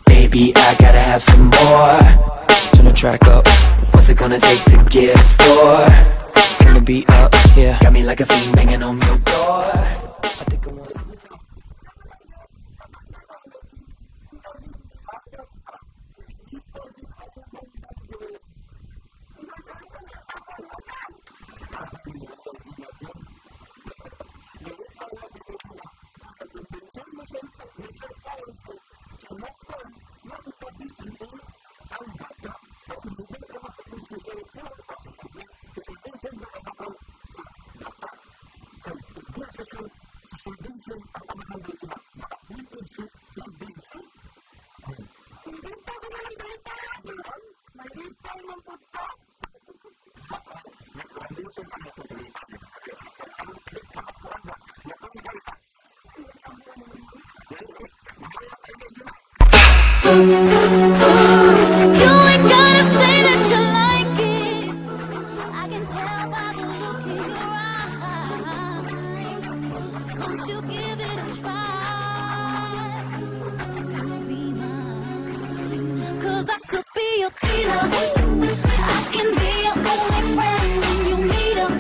Baby, I gotta have some more. Turn the track up. What's it gonna take to get a score? Turn the beat up, yeah. Got me like a fiend banging on your door. I think I want some. You ain't gotta say that you like it. I can tell by the look in your eyes. Won't you give it a try? You'll be mine. 'Cause I could be your dealer. I can be your only friend when you need her.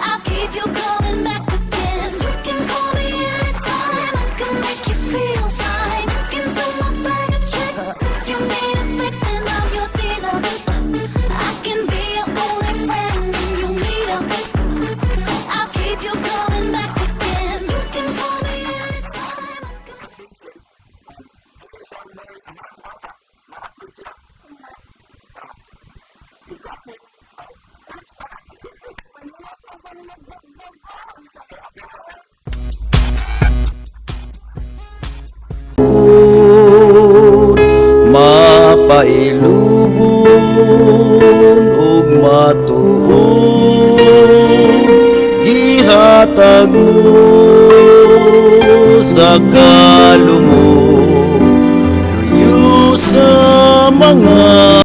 I'll keep you coming back again. You can call me anytime. I can make you feel fine. I can do my bag of tricks. If you need a fix, then I'm your dealer. I can be your only friend when you need her. I'll keep you coming back again. You can call me anytime. Mapailubon ug matuod gihatag mo sa kalungo luyo sa mga